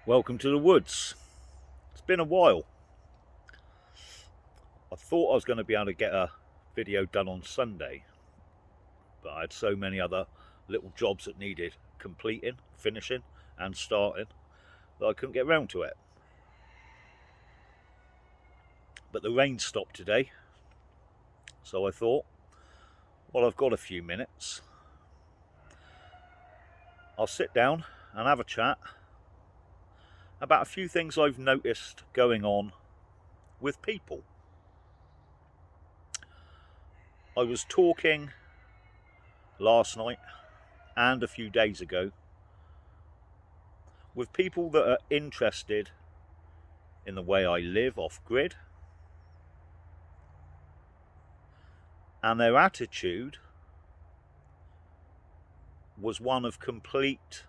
Welcome to the woods. It's been a while. I thought I was going to be able to get a video done on Sunday, but I had so many other little jobs that needed completing, finishing and starting that I couldn't get round to it. But the rain stopped today, so I thought, well, I've got a few minutes. I'll sit down and have a chat about a few things I've noticed going on with people. I was talking last night and a few days ago with people that are interested in the way I live off-grid, and their attitude was one of complete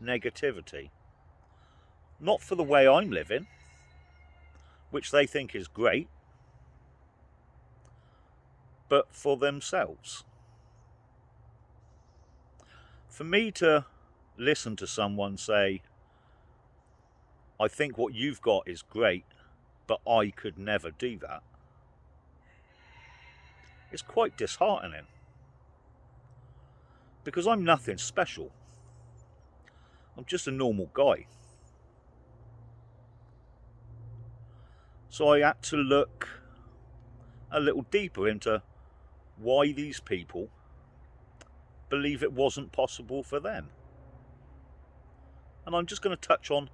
negativity. Not for the way I'm living, which they think is great, but for themselves. For me to listen to someone say, I think what you've got is great, but I could never do that, it's quite disheartening. Because I'm nothing special. I'm just a normal guy. So I had to look a little deeper into why these people believe it wasn't possible for them. And I'm just going to touch on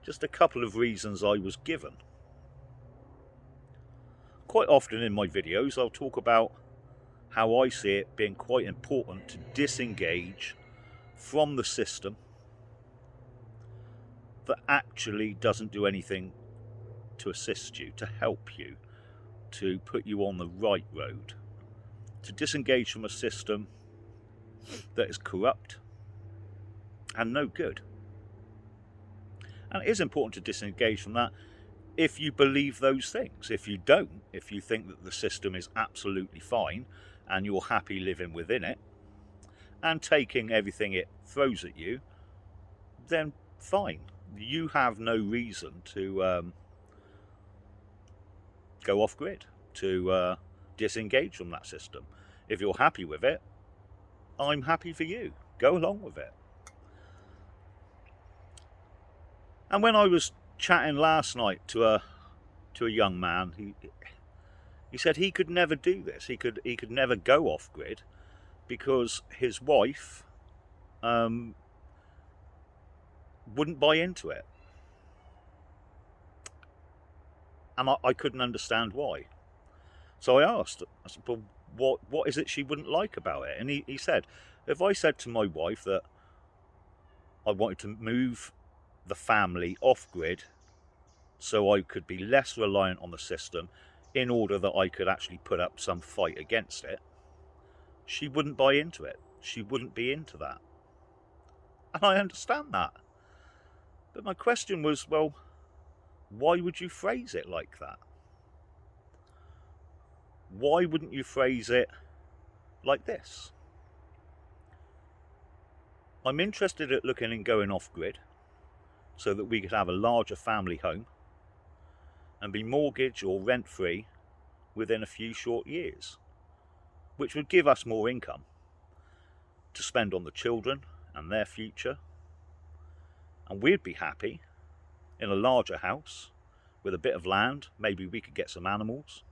just a couple of reasons I was given. Quite often in my videos I'll talk about how I see it being quite important to disengage from the system that actually doesn't do anything to assist you, to help you, to put you on the right road. To disengage from a system that is corrupt and no good. And it is important to disengage from that if you believe those things. If you don't, if you think that the system is absolutely fine and you're happy living within it and taking everything it throws at you, then fine. You have no reason to go off grid, to disengage from that system. If you're happy with it, I'm happy for you. Go along with it. And when I was chatting last night to a young man, he said he could never do this. He could never go off grid because his wife wouldn't buy into it. And I couldn't understand why. So I asked, well, what is it she wouldn't like about it? And he said, if I said to my wife that I wanted to move the family off grid so I could be less reliant on the system in order that I could actually put up some fight against it, she wouldn't buy into it. She wouldn't be into that. And I understand that. But my question was, well, why would you phrase it like that? Why wouldn't you phrase it like this? I'm interested at looking in going off grid so that we could have a larger family home and be mortgage or rent free within a few short years, which would give us more income to spend on the children and their future. And we'd be happy in a larger house with a bit of land. Maybe we could get some animals.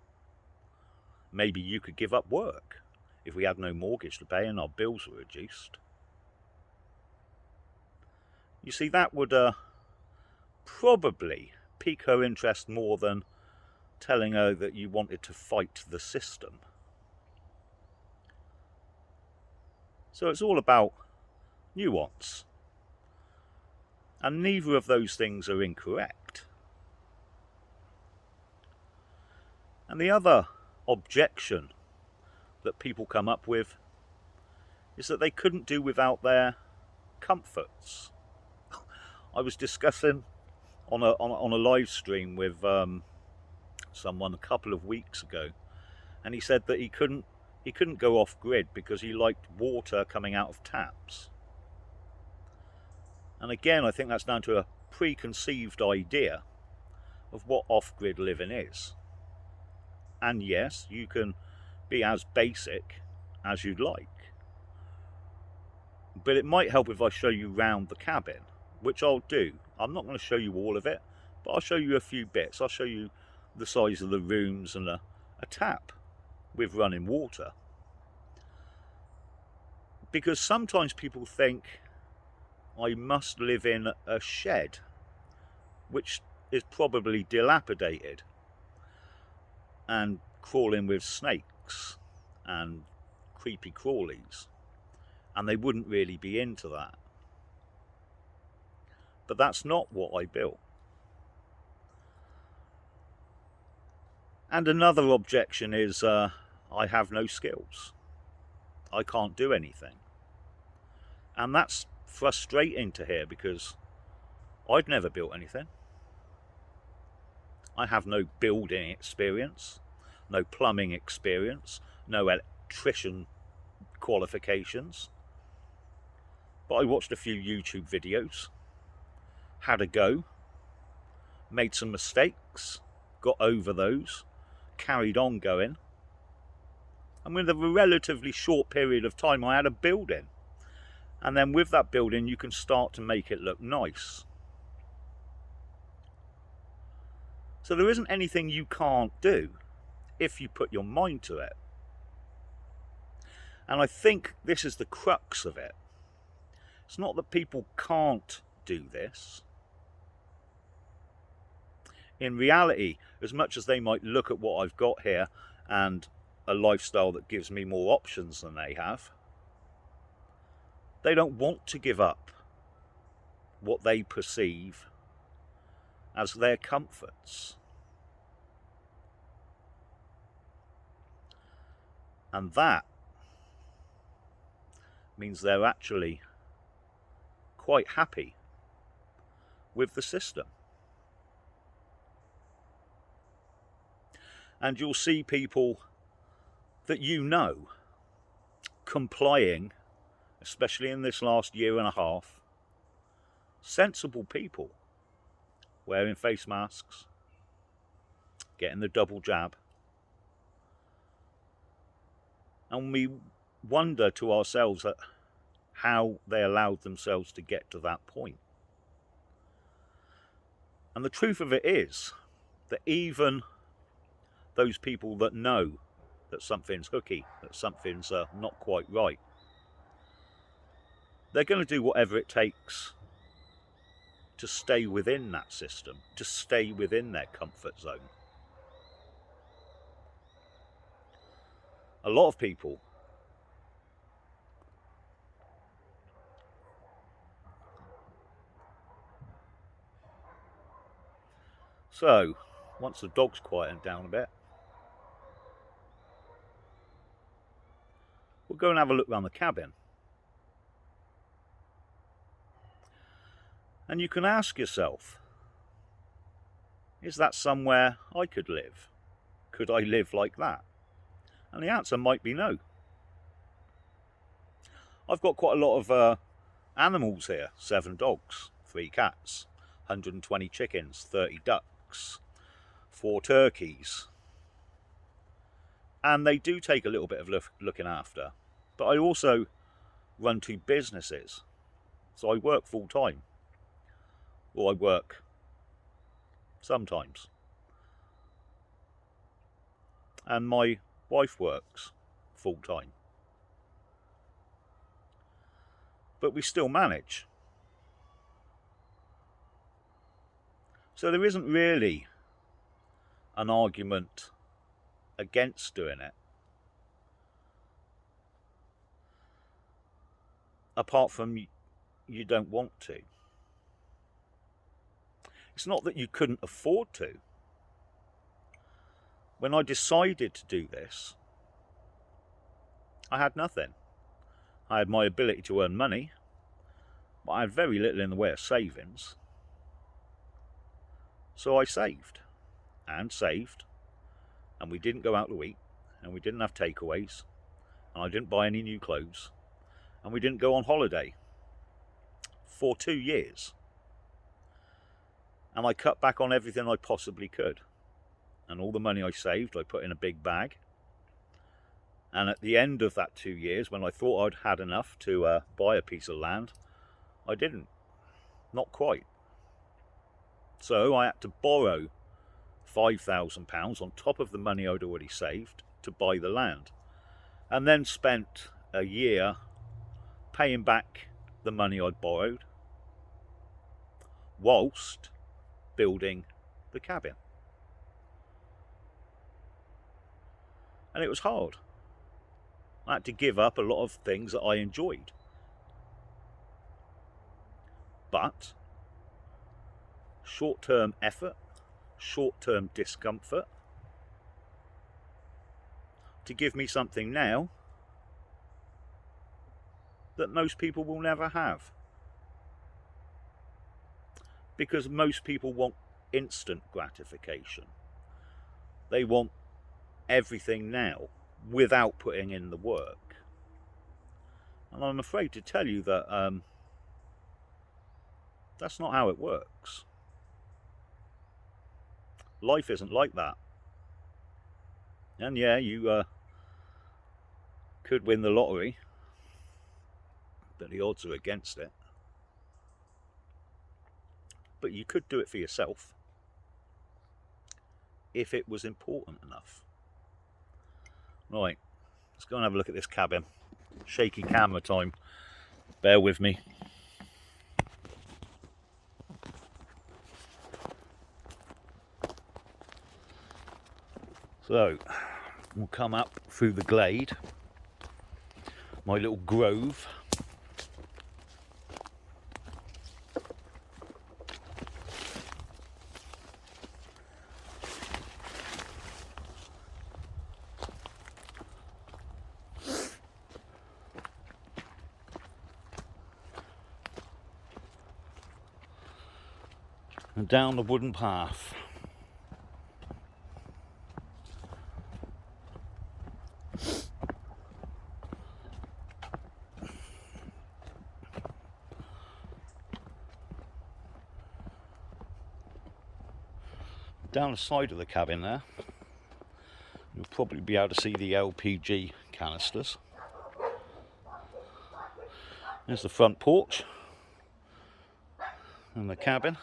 Maybe you could give up work if we had no mortgage to pay and our bills were reduced. You see, that would probably pique her interest more than telling her that you wanted to fight the system. So it's all about nuance. And neither of those things are incorrect. And the other objection that people come up with is that they couldn't do without their comforts. I was discussing on a live stream with someone a couple of weeks ago, and he said that he couldn't go off grid because he liked water coming out of taps. And again, I think that's down to a preconceived idea of what off-grid living is. And yes, you can be as basic as you'd like, but it might help if I show you round the cabin, which I'll do. I'm not going to show you all of it, but I'll show you a few bits. I'll show you the size of the rooms and a tap with running water. Because sometimes people think I must live in a shed, which is probably dilapidated and crawling with snakes and creepy crawlies, and they wouldn't really be into that. But that's not what I built. And another objection is I have no skills. I can't do anything. And that's frustrating to hear, because I've never built anything. I have no building experience, no plumbing experience, no electrician qualifications. But I watched a few YouTube videos, had a go, made some mistakes, got over those, carried on going, and with a relatively short period of time I had a building. And then with that building you can start to make it look nice. So there isn't anything you can't do if you put your mind to it. And I think this is the crux of it. It's not that people can't do this. In reality, as much as they might look at what I've got here and a lifestyle that gives me more options than they have, they don't want to give up what they perceive as their comforts. And that means they're actually quite happy with the system. And you'll see people that you know complying, especially in this last year and a half, sensible people, wearing face masks, getting the double jab. And we wonder to ourselves at how they allowed themselves to get to that point. And the truth of it is that even those people that know that something's hooky, that something's not quite right, they're going to do whatever it takes to stay within that system, to stay within their comfort zone. A lot of people so once the dog's quietened down a bit, we'll go and have a look around the cabin. And you can ask yourself, is that somewhere I could live? Could I live like that? And the answer might be no. I've got quite a lot of animals here. 7 dogs, 3 cats, 120 chickens, 30 ducks, 4 turkeys. And they do take a little bit of looking after. But I also run 2 businesses. So I work full time. Or I work sometimes. And my wife works full time. But we still manage. So there isn't really an argument against doing it, apart from you don't want to. It's not that you couldn't afford to. When I decided to do this, I had nothing. I had my ability to earn money, but I had very little in the way of savings. So I saved, and we didn't go out to eat, and we didn't have takeaways, and I didn't buy any new clothes, and we didn't go on holiday for 2 years. And I cut back on everything I possibly could. And all the money I saved, I put in a big bag. And at the end of that 2 years, when I thought I'd had enough to buy a piece of land, I didn't. Not quite. So I had to borrow £5,000 on top of the money I'd already saved to buy the land. And then spent a year paying back the money I'd borrowed whilst building the cabin. And it was hard. I had to give up a lot of things that I enjoyed. But short-term effort, short-term discomfort, to give me something now that most people will never have. Because most people want instant gratification. They want everything now without putting in the work. And I'm afraid to tell you that that's not how it works. Life isn't like that. And yeah, you could win the lottery, but the odds are against it. But you could do it for yourself if it was important enough. Right, let's go and have a look at this cabin. Shaky camera time, bear with me. So, we'll come up through the glade, my little grove. And down the wooden path. Down the side of the cabin there, you'll probably be able to see the LPG canisters. There's the front porch and the cabin.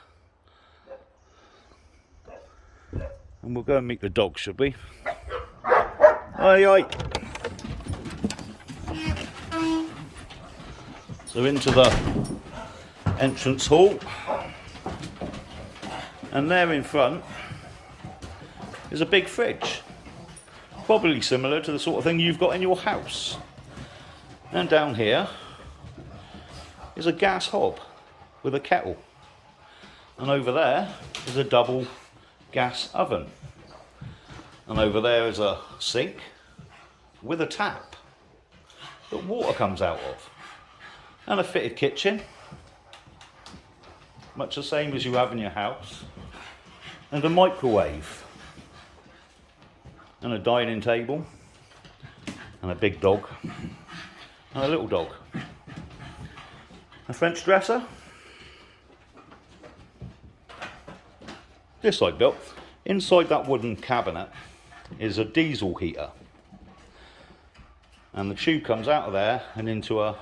And we'll go and meet the dog, should we? Aye, aye. So into the entrance hall. And there in front is a big fridge. Probably similar to the sort of thing you've got in your house. And down here is a gas hob with a kettle. And over there is a double gas oven. And over there is a sink with a tap that water comes out of. And a fitted kitchen, much the same as you have in your house. And a microwave. And a dining table. And a big dog. And a little dog. A French dresser. This side built. Inside that wooden cabinet is a diesel heater. And the tube comes out of there and into a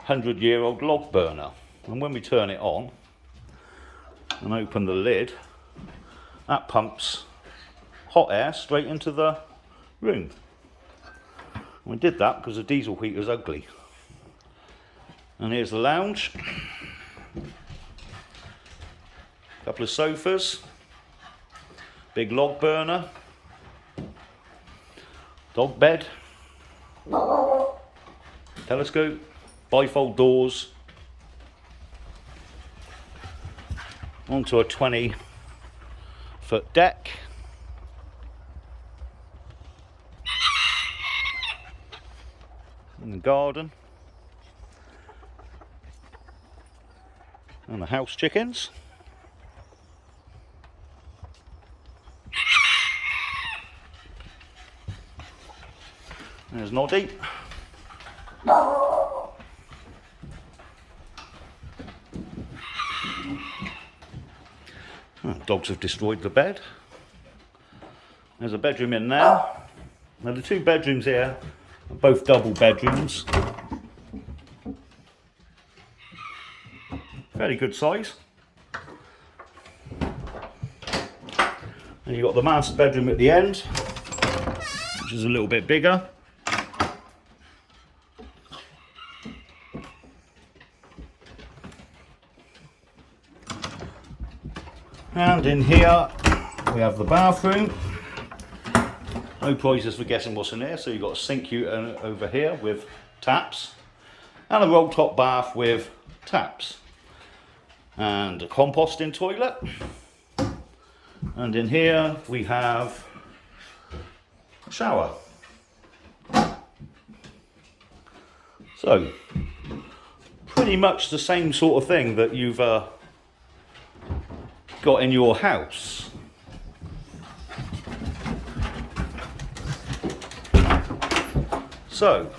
100-year-old log burner. And when we turn it on and open the lid, that pumps hot air straight into the room. And we did that because the diesel heater is ugly. And here's the lounge. A couple of sofas. Big log burner. Dog bed. Telescope. Bifold doors. Onto a 20-foot deck. In the garden. And the house chickens. There's Noddy. Oh, dogs have destroyed the bed. There's a bedroom in there. Now the two bedrooms here are both double bedrooms. Fairly good size. And you've got the master bedroom at the end, which is a little bit bigger. And in here we have the bathroom. No prizes for guessing what's in there. So you've got a sink unit over here with taps, and a roll top bath with taps, and a composting toilet. And in here we have a shower. So pretty much the same sort of thing that you've got in your house. So,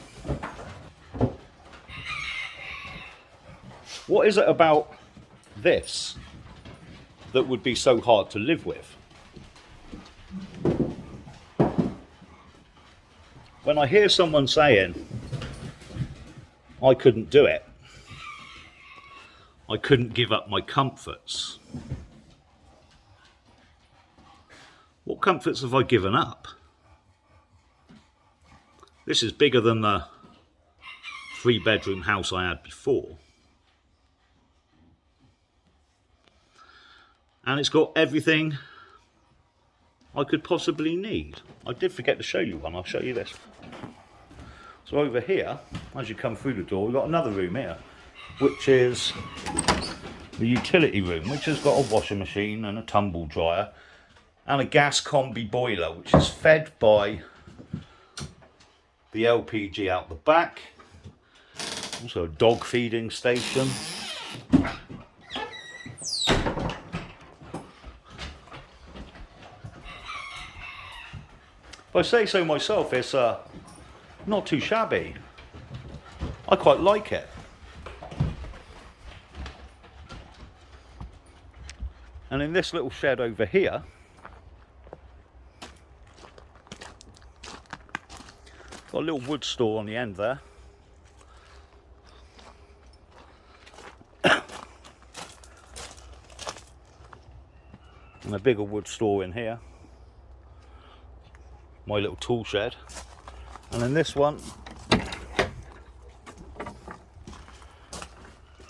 what is it about this that would be so hard to live with? When I hear someone saying, I couldn't do it, I couldn't give up my comforts. What comforts have I given up? This is bigger than the 3-bedroom house I had before. And it's got everything I could possibly need. I did forget to show you one. I'll show you this. So over here, as you come through the door, we've got another room here, which is the utility room, which has got a washing machine and a tumble dryer and a gas combi boiler, which is fed by the LPG out the back. Also a dog feeding station. If I say so myself, it's not too shabby. I quite like it. And in this little shed over here, got a little wood store on the end there. And a bigger wood store in here. My little tool shed. And in this one,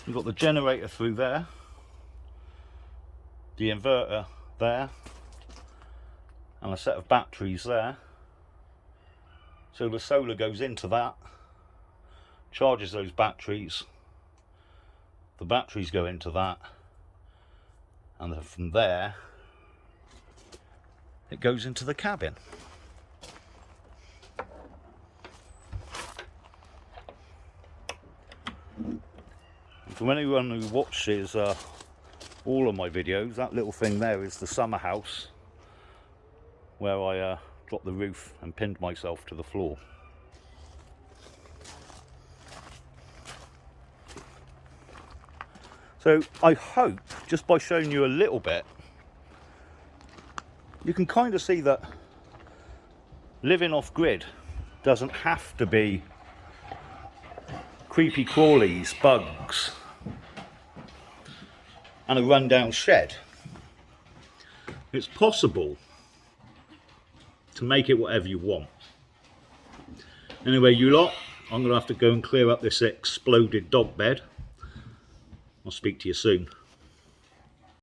you've got the generator through there, the inverter there, and a set of batteries there. So the solar goes into that, charges those batteries, the batteries go into that, and then from there it goes into the cabin. For anyone who watches all of my videos, that little thing there is the summer house where I dropped the roof and pinned myself to the floor. So I hope, just by showing you a little bit, you can kind of see that living off grid doesn't have to be creepy crawlies, bugs, and a rundown shed. It's possible to make it whatever you want. Anyway, you lot, I'm going to have to go and clear up this exploded dog bed. I'll speak to you soon.